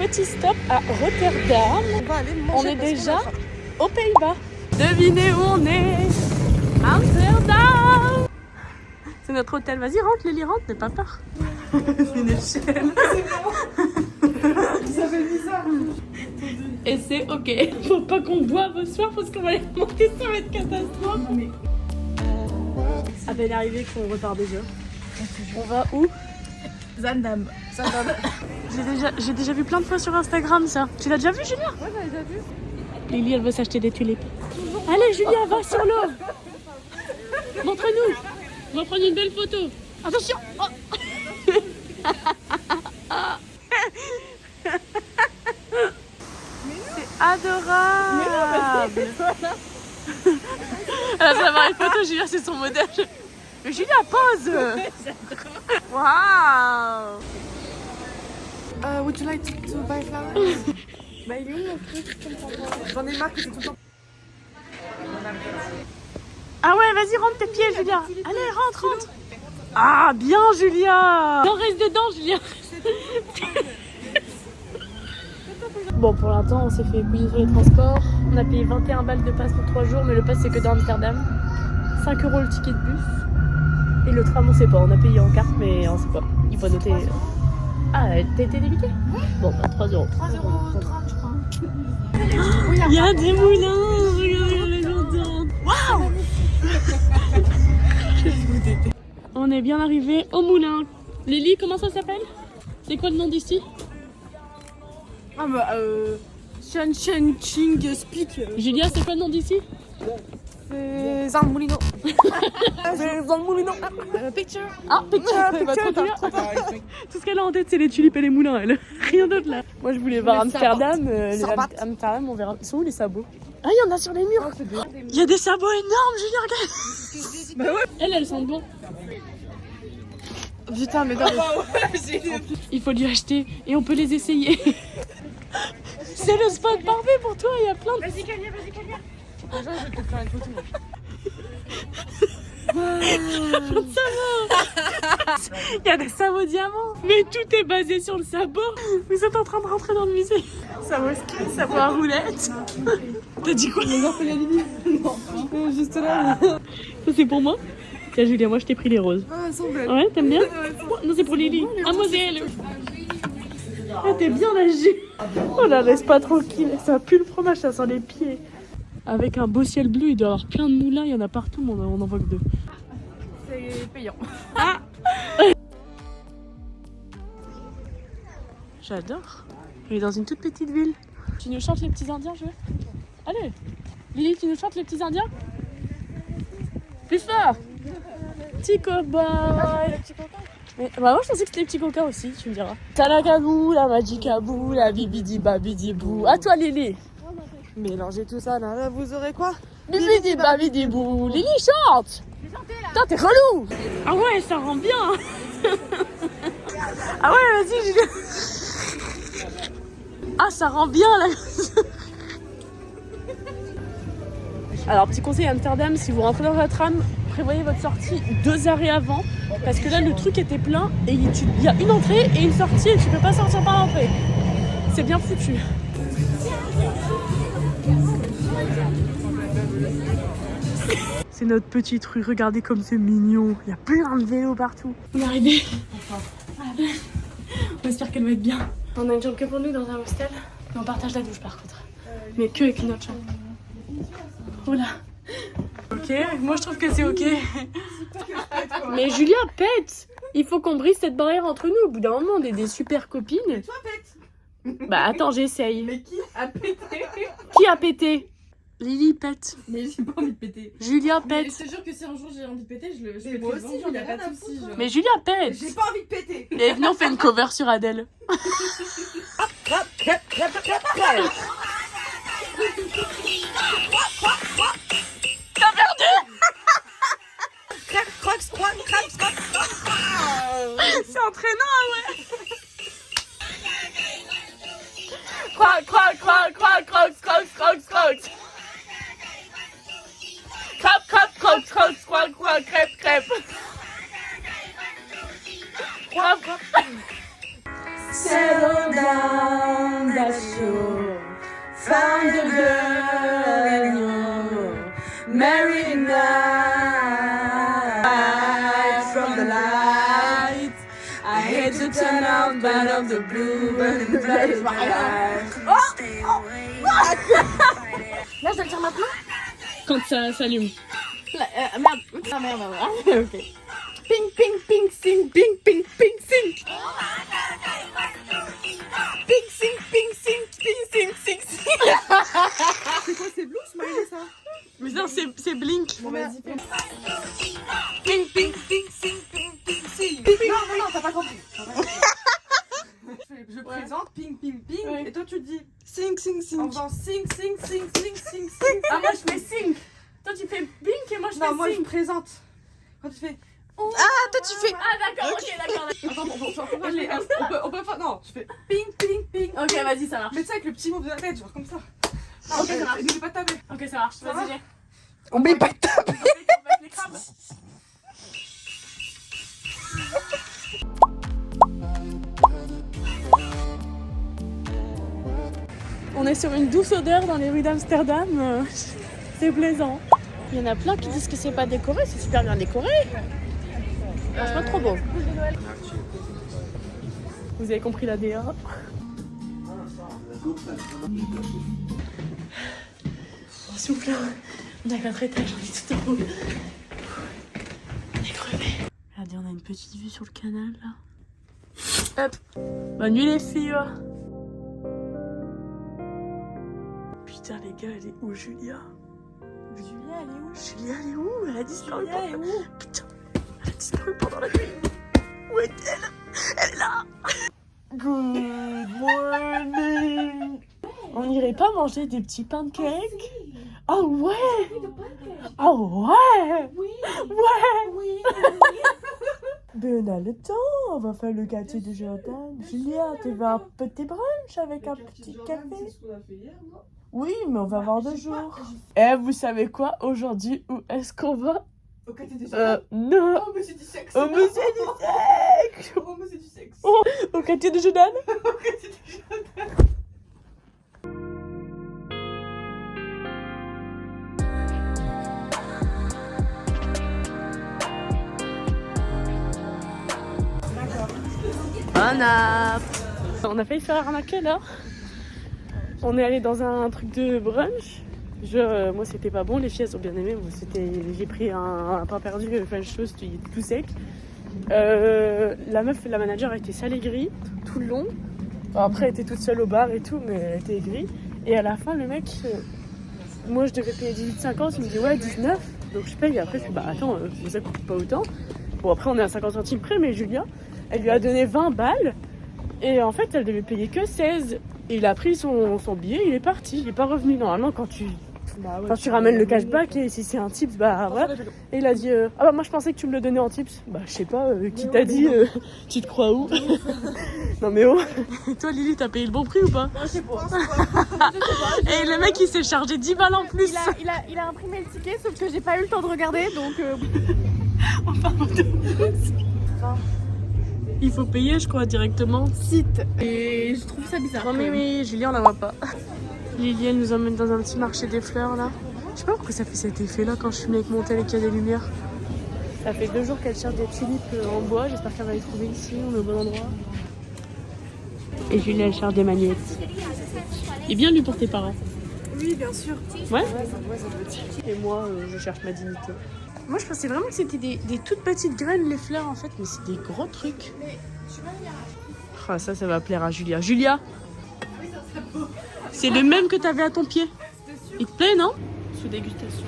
petit stop à Rotterdam. On va aller manger. On est déjà aux Pays-Bas. Devinez où on est? Amsterdam. C'est notre hôtel. Vas-y, rentre, Lily, rentre, n'aie pas peur. C'est une échelle. Ça fait bizarre. Et c'est ok. Faut pas qu'on boive ce soir parce qu'on va aller monter, ça va être catastrophe. À peine arrivé qu'on repart déjà. On va où? Zandam. J'ai déjà vu plein de fois sur Instagram ça. Tu l'as déjà vu, Julia? Ouais, j'avais déjà vu. Lily, elle veut s'acheter des tulipes. Allez, Julia, va sur l'eau. Montre-nous. On va prendre une belle photo. Attention. Oh. C'est adorable. Elle va avoir une photo, Julia, c'est son modèle. Mais Julia, pose. Waouh. Would you like to buy flowers? Bah il est où mon truc? J'en ai marre que c'est tout le temps. Ah ouais, vas-y, rentre tes pieds, Julia. Allez, rentre. Ah, bien, Julia. Non, reste dedans, Julia. Bon, pour l'instant, on s'est fait couiller sur les transports. On a payé 21 balles de passe pour 3 jours, mais le pass, c'est que dans Amsterdam. 5 € le ticket de bus. Et le tram, on sait pas. On a payé en carte, mais on sait pas. Il faut noter. Ah, t'as été débité? Bon, bah 3 €. 3,30 €, je crois. Il y a des moulins. Regardez, elle est contente. Waouh. On est bien arrivé au moulin. Lily, comment ça s'appelle? C'est quoi le nom d'ici? Ah bah Shan Ching Speak. Julia, c'est quoi le nom d'ici? C'est Zandmoulino. C'est Zandmoulino. Picture. Ah, picture. Tout ce qu'elle a en tête, c'est les tulipes et les moulins, elle. Rien d'autre là. Moi, je voulais voir Amsterdam. Amsterdam, on verra. Ils sont où les sabots? Ah, il y en a sur les murs. Il y a des sabots énormes, Julia, regarde. Bah ouais. Elles sentent bon. Putain, mais non. Il faut lui acheter et on peut les essayer. C'est le spot parfait pour toi, il y a plein de... Vas-y, Calia. Déjà, je vais te faire une photo. Il y a des sabots diamants. Mais tout est basé sur le sabot. Vous êtes en train de rentrer dans le musée. Sabot ski, sabot à roulettes. T'as dit quoi? Les enfants, Lily. Non, juste là. Ça c'est pour moi. Tiens Julia, moi je t'ai pris les roses. Ah, elles sont belles. Ouais, t'aimes bien? Non, c'est pour Lily. Ah, Moselle. Ah, t'es bien âgée. On la laisse pas tranquille. Ça pue le fromage, ça sent les pieds. Avec un beau ciel bleu, il doit y avoir plein de moulins. Il y en a partout, mais on en voit que 2. C'est payant. Ah. J'adore. On est dans une toute petite ville. Tu nous chantes les petits indiens, je veux? Allez. Lily, tu nous chantes les petits indiens? Plus fort. Petit cowboy. Mais, bah moi je pensais que c'était les petits coquins aussi, tu me diras. Talakabou, la magicabou, la bibidi babidi bou. À toi Lily. Mélangez tout ça, là, vous aurez quoi? Bibidi babidi bou. Lily chante. Putain, t'es relou. Ah ouais, ça rend bien. Ah ouais, vas-y Julia. Ah, ça rend bien là. Alors, petit conseil à Amsterdam, si vous rentrez dans votre tram, prévoyez votre sortie 2 arrêts avant. Parce que là, le truc était plein et il y a une entrée et une sortie et tu peux pas sortir par l'entrée. C'est bien foutu. C'est notre petite rue, regardez comme c'est mignon. Il y a plein de vélos partout. On est arrivé. On espère qu'elle va être bien. On a une chambre que pour nous dans un hostel. Mais on partage la douche par contre. Mais que avec une autre chambre. Voilà. Ok, moi je trouve que c'est ok. Mais Julia, pète. Il faut qu'on brise cette barrière entre nous. Au bout d'un moment, on est des super copines. Toi, pète. Bah attends, j'essaye. Mais qui a pété? Qui a pété? Lily pète. Mais j'ai pas envie de péter. Julia Mais pète. je te jure que si un jour j'ai envie de péter, je pète. Moi aussi, j'en ai rien à foutre. Mais Julia pète. J'ai pas envie de péter. Et venez, on fait une cover sur Adèle. T'as perdu. C'est entraînant, ouais. Croc, croc, croc, croc, croc, croc, croc, croc. Crap, crap, croc, croc, croc, croc, crêpe, crêpe. Crap, crap. Settle down. to turn out, but of the blue, but in the black is my life. Là, je dois le dire maintenant. Quand ça s'allume. Merde. Ah merde, ok. Ping, ping, ping, sing, ping, ping, ping, sing. Ping, sing, ping, sing, ping, sing, sing, sing. C'est quoi, c'est Blue Smiley ça? Mais non, c'est Blink. Bon, vas-y, fais. Ping, ping, ping, sing, ping, ping, sing. Non, t'as pas compris. Je présente ping, ping, ping, oui. Et toi tu dis Sing, sing, sing. en faisant sing, sing, sing, sing, sing, sing. Ah, moi je fais sing. Toi tu fais Blink et moi je fais Non, moi je sing. présente. Quand tu fais. Ah, toi tu fais. Ah d'accord, ok, d'accord. Attends, on peut faire. Non, je fais ping, ping, ping. Ok, vas-y, ça marche. Mais tu sais, avec le petit mot de la tête, genre comme ça. Ok, ça marche. N'oublie pas de taper. Ok, ça marche. Ça Vas-y, va j'ai. On met pas de tape. On fait les crabes. On est sur une douce odeur dans les rues d'Amsterdam. C'est plaisant. Il y en a plein qui disent que c'est pas décoré, c'est super bien décoré. C'est pas trop beau. Vous avez compris la DA. On souffle. On a 4 étages, on est tout en haut. On est crevé. Regardez, on a une petite vue sur le canal là. Hop. Bonne nuit les filles. Putain les gars, elle est où Julia? Julia elle est où? Julia elle est où? Elle a disparu. Julia elle est où? Putain, elle a disparu pendant la nuit. Où est-elle? Elle est là. Good morning. On n'irait pas manger des petits pancakes? Ah ouais. Ah ouais. Ouais. Ben on a le temps, on va faire le quartier de Jordan. Julia, tu veux un petit brunch avec un petit café? Oui, mais on va voir 2 jours. Eh, vous savez quoi? Aujourd'hui, où est-ce qu'on va? Au quartier de Jordan. Non. Oh, monsieur du sexe. Au musée du sexe. Oh, monsieur du sexe. Oh, au quartier de Jordan. Au quartier de Jordan. On a failli se faire arnaquer là. On est allé dans un truc de brunch. Moi c'était pas bon, les filles elles ont bien aimé. J'ai pris un pain perdu, enfin chose, il était tout sec. La meuf, la manager a été sale aigrie tout le long. Après elle était toute seule au bar et tout, mais elle était aigrie. Et à la fin le mec, moi je devais payer 18,50, il me dit ouais 19. Donc je paye et après je dis bah attends, ça coûte pas autant. Bon après on est à 50 centimes près, mais Julia, elle lui a donné 20 balles. Et en fait elle devait payer que 16. Et il a pris son billet, il est parti, il est pas revenu. Normalement quand tu ramènes le cashback et si c'est un tips, bah ouais. Et il a dit ah bah moi je pensais que tu me le donnais en tips. Bah je sais pas, qui t'a dit, tu te crois où? Non mais oh. Et toi Lily, t'as payé le bon prix ou pas? Je sais pas. Et le mec il s'est chargé 10 balles en plus. Il a imprimé le ticket, sauf que j'ai pas eu le temps de regarder, donc... Il faut payer je crois directement. Site. Et je trouve ça bizarre. Non mais oui, Julie on la voit pas. Lily elle nous emmène dans un petit marché des fleurs là. Je sais pas pourquoi ça fait cet effet là quand je fume avec mon tel et qu'il y a des lumières. Ça fait 2 jours qu'elle cherche des tulipes en bois, j'espère qu'elle va les trouver ici, on est au bon endroit. Et Julie elle cherche des magnettes. Il est bien lui pour tes parents. Oui, bien sûr. Ouais, Ça doit être... et moi je cherche ma dignité. Moi je pensais vraiment que c'était des toutes petites graines les fleurs en fait, mais c'est des gros trucs. Ah, ça va plaire à Julia. Julia, c'est le même que t'avais à ton pied. Il te plaît, non? Sous dégustation.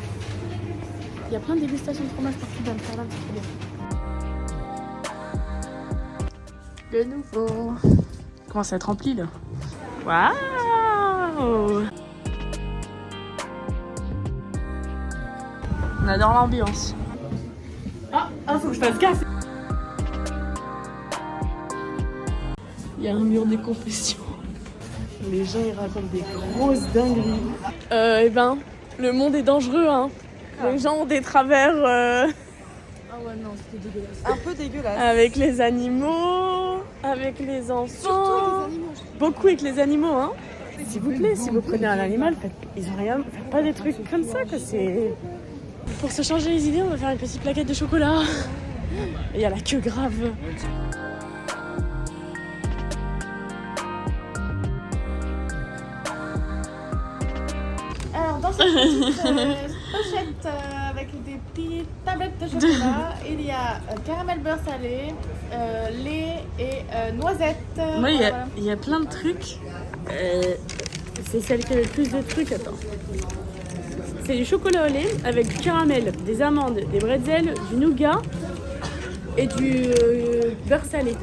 Il y a plein de dégustations de fromage partout dans Amsterdam, c'est trop bien. De nouveau. Comment ça va être rempli là? Waouh! On adore l'ambiance. Ah, faut que je fasse gaffe. Il y a un mur des confessions. Les gens ils racontent des grosses dingueries. Eh ben, le monde est dangereux, hein. Les gens ont des travers Ah ouais, non, c'était dégueulasse. Un peu dégueulasse. avec les animaux, avec les enfants. Surtout les animaux. Beaucoup avec les animaux, hein. S'il vous plaît, si vous prenez un animal, faites pas des trucs comme ça, que c'est... Pour se changer les idées, on va faire une petite plaquette de chocolat. Et il y a la queue grave. pochette avec des petites tablettes de chocolat. Il y a caramel beurre salé, lait et noisettes. Moi, Voilà. il y a plein de trucs. C'est celle qui a le plus de trucs. Attends. C'est du chocolat au lait avec du caramel, des amandes, des bretzels, du nougat et du beurre salé.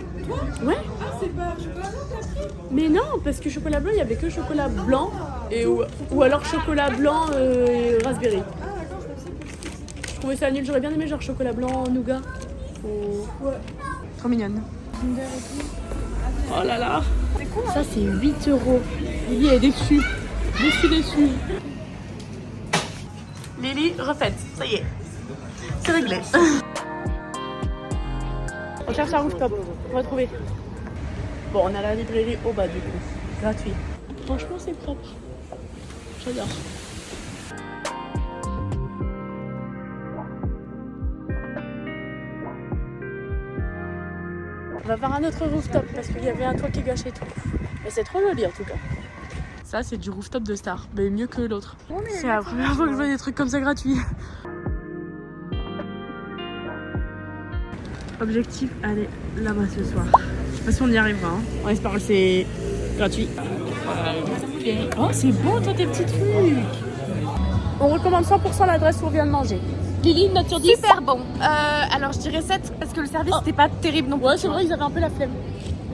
Ouais. Ah, c'est pas chocolat blanc t'as pris? Mais non, parce que chocolat blanc, il y avait que chocolat blanc et ou alors chocolat blanc et raspberry. Ah, d'accord, je pensais que Je trouvais ça nul, j'aurais bien aimé genre chocolat blanc, nougat. Ouais. Trop mignonne. Kinder et tout. Oh là là. C'est cool, hein? Ça c'est 8 €. Lily est déçue. Déçue. Lily, refaite. Ça y est. C'est réglé. On cherche un rooftop. On va trouver. Bon, on a la librairie au bas du coup. Gratuit. Franchement, c'est propre. J'adore. On va faire un autre rooftop parce qu'il y avait un toit qui gâchait tout. Mais c'est trop joli en tout cas. Ça, c'est du rooftop de Star. Mais mieux que l'autre. C'est la première fois que je vois des trucs comme ça gratuits. Objectif, aller là-bas ce soir. Je sais pas si on y arrivera. Hein. On espère que c'est gratuit. Oh, c'est beau, toi, tes petits trucs. On recommande 100% l'adresse où on vient de manger. Lily, note sur 10. Super bon. Alors je dirais 7 parce que le service c'était pas terrible non plus. Ouais, c'est vrai, ils avaient un peu la flemme.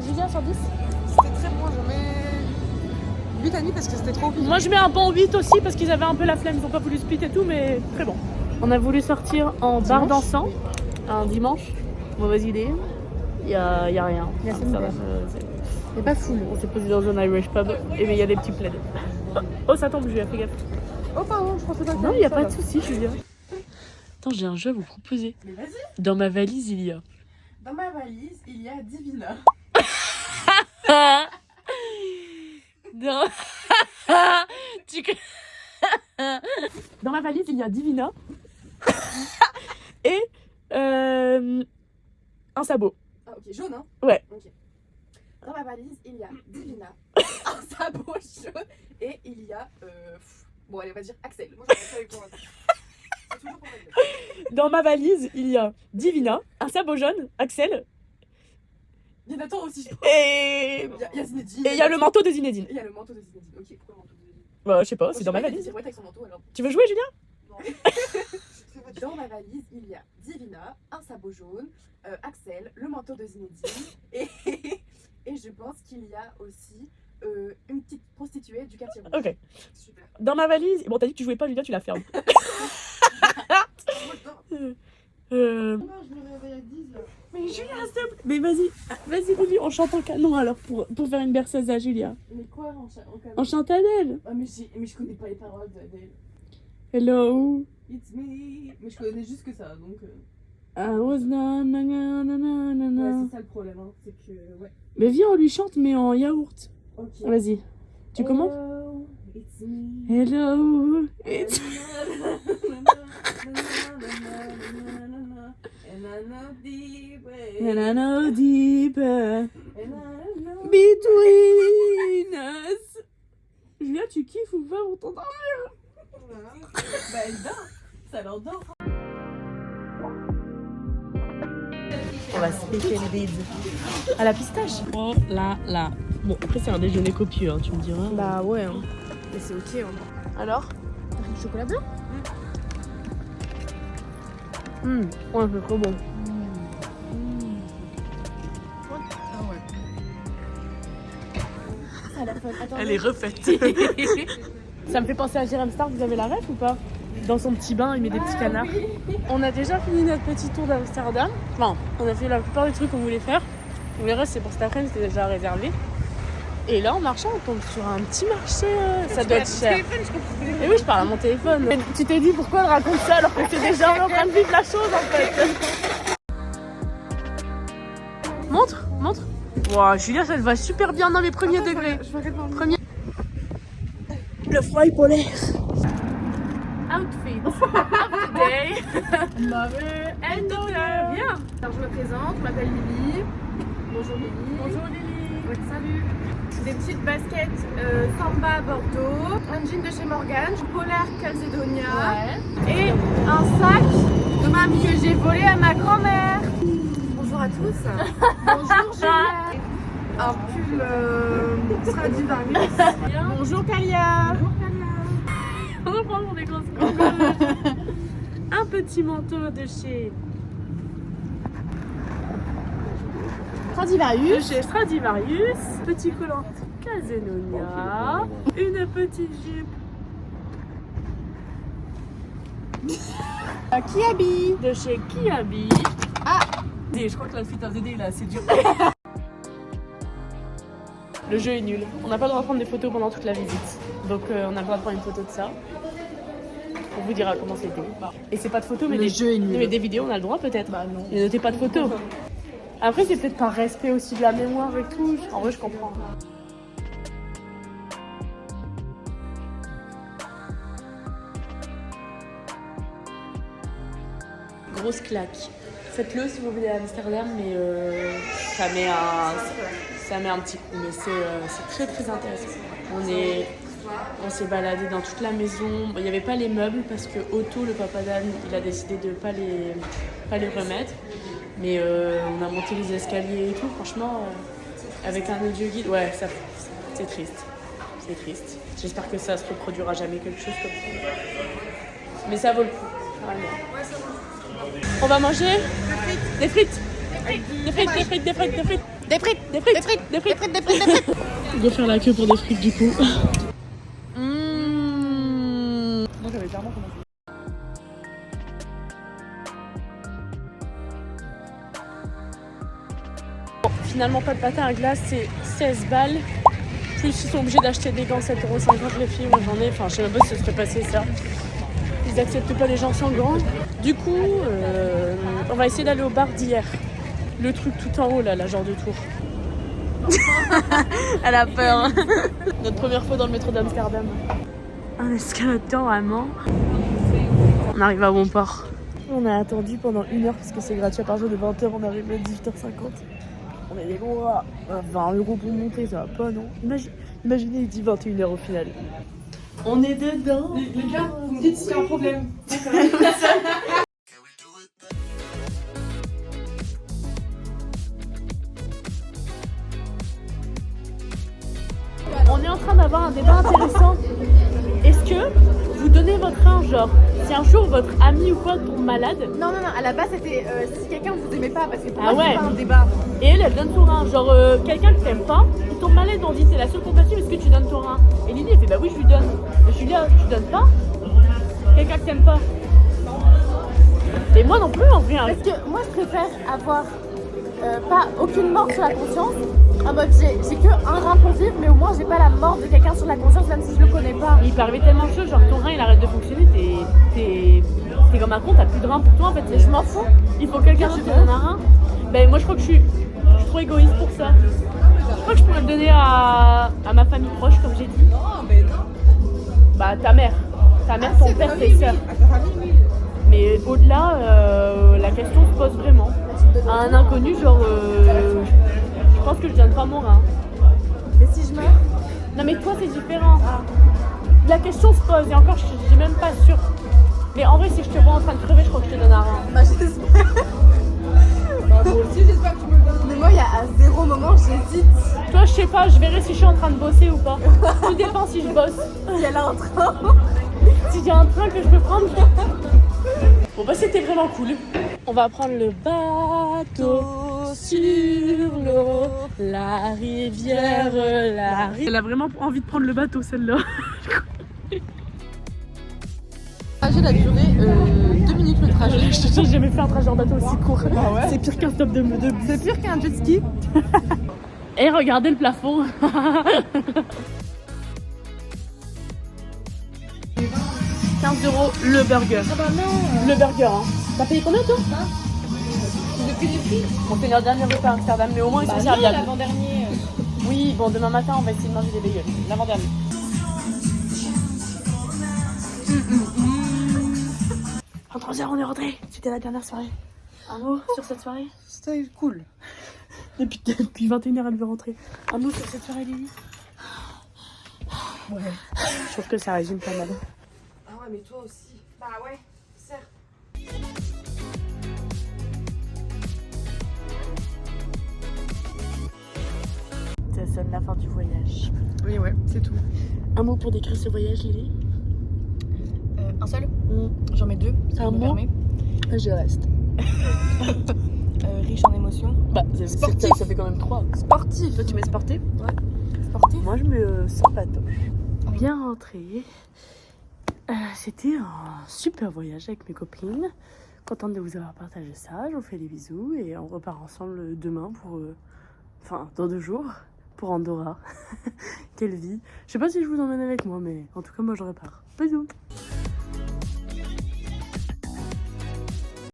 Julien, sur 10. C'était très bon, je mets 8 à nuit parce que c'était trop vite. Moi, je mets un bon 8 aussi parce qu'ils avaient un peu la flemme. Ils ont pas voulu split et tout, mais très bon. On a voulu sortir en bar dansant un dimanche. Mauvaise idée. Il y a rien. Il y a c'est pas fou. On s'est posé dans un Irish pub et mais il y a des petits plaids. Oh, ça tombe, Julia, fais gaffe. Oh pardon, je pensais pas que Non, il n'y a pas de souci, Julia. Attends, j'ai un jeu à vous proposer. Mais vas-y. Dans ma valise, il y a. Dans ma valise, il y a Divina. Dans... Dans ma valise, il y a Divina et un sabot. Ah ok, jaune hein? Ouais. Ok. Dans ma valise, il y a Divina, un sabot jaune et il y a... Bon allez, on va dire Axel. Moi j'en ai pas avec moi. C'est toujours pour elle. Dans ma valise, il y a Divina, un sabot jaune, Axel Il y en a tant aussi, je pense. et Il y a Zinedine. il y a le manteau de Zinedine. Il y a le manteau de Zinedine. Ok, pourquoi le manteau de Zinedine? Bah, je sais pas, Moi, c'est je dans ma sais pas, il valise. était avec son manteau alors. Tu veux jouer, Julien? Non. Dans ma valise, il y a Divina, un sabot jaune, Axel, le manteau de Zinedine et je pense qu'il y a aussi une petite prostituée du quartier rouge. Ok. Super. Dans ma valise... Bon, t'as dit que tu jouais pas, Julien, tu la fermes. Moi, je dors. Non, je me réveille à 10 là. Mais Julien, s'il te plaît. Mais vas-y, Lily, on chante en canon alors pour faire une berceuse à Julia. Mais quoi en On chante Adèle. Ah, mais je connais pas les paroles d'Adèle. Hello. It's me. Mais je connais juste que ça donc. I was na na na na na na na. Ouais, c'est ça le problème, hein. C'est que. Ouais. Mais viens, on lui chante, mais en yaourt. Ok. Vas-y. Tu commences? Hello, it's me. Hello. It's... And I know deep And I know deeper And I know between us. Julia, tu kiffes ou pas pour t'endormir? Bah elle dort. Ça l'endort. On va se péter le bide. À la pistache. Oh là là. Bon, après c'est un déjeuner copieux, hein, tu me diras. Bah ouais, hein. Mais c'est ok, hein. Alors? T'as pris du chocolat blanc? Ouais, c'est trop bon. Ah ouais. Ça a l'air fun. Attends. Elle est refaite. Ça me fait penser à Jérém Star, vous avez la ref ou pas? Dans son petit bain, il met des petits canards. Oui. On a déjà fini notre petit tour d'Amsterdam. Enfin, on a fait la plupart des trucs qu'on voulait faire. Le reste, c'est pour cet après-midi, c'était déjà réservé. Et là, en marchant, on tombe sur un petit marché. Ça doit être cher. Et oui, je parle à mon téléphone. Mais tu t'es dit pourquoi elle raconte ça alors que c'est déjà en train de vivre la chose en fait. Montre. Wow, Julia, ça te va super bien dans les premiers degrés. Je regarde dans le Premier. Le froid polaire. Outfit of the day. Mother and daughter. Bien. Alors je me présente, je m'appelle Lily. Bonjour Lily. Bonjour Lily. Salut. Des petites baskets Samba Bordeaux, un jean de chez Morgan, polaire Calzedonia et un sac de mamie que j'ai volé à ma grand-mère. Bonjour à tous. Bonjour Julia. Un pull Stradivarius. Bonjour Kalia. On va prendre des grosses combes. Un petit manteau de chez Stradivarius. Petit collant Calzedonia. Une petite jupe Kiabi. de chez Kiabi. Je crois que la suite à ZD là, c'est dur. Le jeu est nul. On n'a pas le droit de prendre des photos pendant toute la visite. Donc on a le droit de prendre une photo de ça. On vous dira comment c'était. Et c'est pas de photos, mais Le jeu est nul. mais des vidéos, on a le droit peut-être. Bah non. Et notez pas de photos. Après, c'est peut-être par respect aussi de la mémoire et tout. En vrai, je comprends. Grosse claque. Faites-le si vous venez à Amsterdam, mais ça met un petit coup. Mais c'est très très intéressant. On s'est baladé dans toute la maison. Bon, il n'y avait pas les meubles parce que Otto, le papa d'Anne, il a décidé de pas les remettre. Mais on a monté les escaliers et tout. Franchement, avec un audio-guide, ouais, c'est triste. C'est triste. J'espère que ça se reproduira jamais quelque chose comme ça. Mais ça vaut le coup. Vraiment. On va manger des frites. Des frites. On doit faire la queue pour des frites du coup. Moi j'avais clairement commencé. Finalement, pas de patin à glace, c'est 16 balles. Plus ils sont obligés d'acheter des gants 7,50€ les filles. Moi j'en ai, enfin je sais même pas si ça serait passé ça. Ils acceptent pas les gens sans gants. Du coup, on va essayer d'aller au bar d'hier. Le truc tout en haut là, la genre de tour. Elle a peur. Notre première fois dans le métro d'Amsterdam. Un escalator vraiment. On arrive à bon port. On a attendu pendant 1 heure parce que c'est gratuit à partir de 20h, on arrive à 18h50. On est des gros à 20€ pour monter, ça va pas non. Imaginez, il dit 21h au final. On est dedans. Les gars, vous me dites s'il y a un problème. On est en train d'avoir un débat intéressant. Est-ce que vous donnez votre rein, genre, si un jour votre ami ou quoi tombe malade, Non, à la base c'était si quelqu'un vous aimait pas, parce que pour Ah moi ouais. c'est pas un débat. et elle donne son rein, genre quelqu'un que t'aimes pas, il tombe malade, on dit c'est la seule compatible, est-ce que tu donnes ton rein? Et Lily elle fait bah oui je lui donne. Mais Julia, tu donnes pas? Quelqu'un que t'aimes pas? Et moi non plus en vrai. Hein. Parce que moi je préfère avoir pas aucune mort sur la conscience. En mode j'ai que un rein pour vivre, mais au moins j'ai pas la mort de quelqu'un sur la conscience, même si je le connais pas. Il peut arriver tellement de choses, genre ton rein il arrête de fonctionner, t'es comme un con, t'as plus de rein pour toi en fait. Je m'en fous. Il faut que quelqu'un d'autre te donne un rein. Ben moi je crois que je suis trop égoïste pour ça. Je crois que je pourrais le donner à ma famille proche comme j'ai dit. Non, mais non. Bah ta mère, ton père, tes sœurs. À ta famille, oui. Mais au-delà, la question se pose vraiment. À un inconnu, genre, je pense que je donne pas mon rein. Mais si je meurs, Non mais toi c'est différent. La question se pose et encore je suis même pas sûre. Mais en vrai si je te vois en train de crever, je crois que je te donne un rein. bah j'espère. Bah, moi aussi, j'espère que tu me le donnes. Mais moi il y a à 0 moment j'hésite Toi je sais pas, je verrai si je suis en train de bosser ou pas. Tout dépend si je bosse. si elle a un train. Si j'ai un train que je peux prendre. Bon bah c'était vraiment cool. On va prendre le bateau sur l'eau, la rivière, Elle a vraiment envie de prendre le bateau celle-là. trajet a duré 2 minutes le trajet. Je te jure, j'ai jamais fait un trajet en bateau aussi court. Ah ouais. C'est pire qu'un stop de bus. C'est pire qu'un jet ski. Et regardez le plafond. 15€ le burger. Ah bah non. Le burger, hein. T'as payé combien toi? Depuis les prix. On fait notre dernier repas à Amsterdam, mais au moins ils sont serviables. l'avant-dernier. Oui, bon, demain matin on va essayer de manger des bagels. L'avant-dernier. 23h, on est rentré. C'était la dernière soirée. Un mot sur cette soirée? C'était cool. Depuis 21h, elle veut rentrer. Un mot sur cette soirée, Lily? Ouais. Je trouve que ça résume pas mal. Ah ouais, mais toi aussi. Bah ouais, certes. Ça sonne la fin du voyage. Oui, ouais, c'est tout. Un mot pour décrire ce voyage, Lily? Un seul Mm. J'en mets deux. C'est si un je me mot permets. Je reste. Riche en émotions. Bah, Sportif. ça fait quand même 3. Sportif. Toi, tu mets sportif? Sportif. Moi, je mets sympatoche. Bien rentré. C'était un super voyage avec mes copines. Contente de vous avoir partagé ça. Je vous fais des bisous et on repart ensemble demain pour... Enfin, dans 2 jours. Pour Andorra. Quelle vie. Je sais pas si je vous emmène avec moi, mais en tout cas, moi, je repars. Bisous.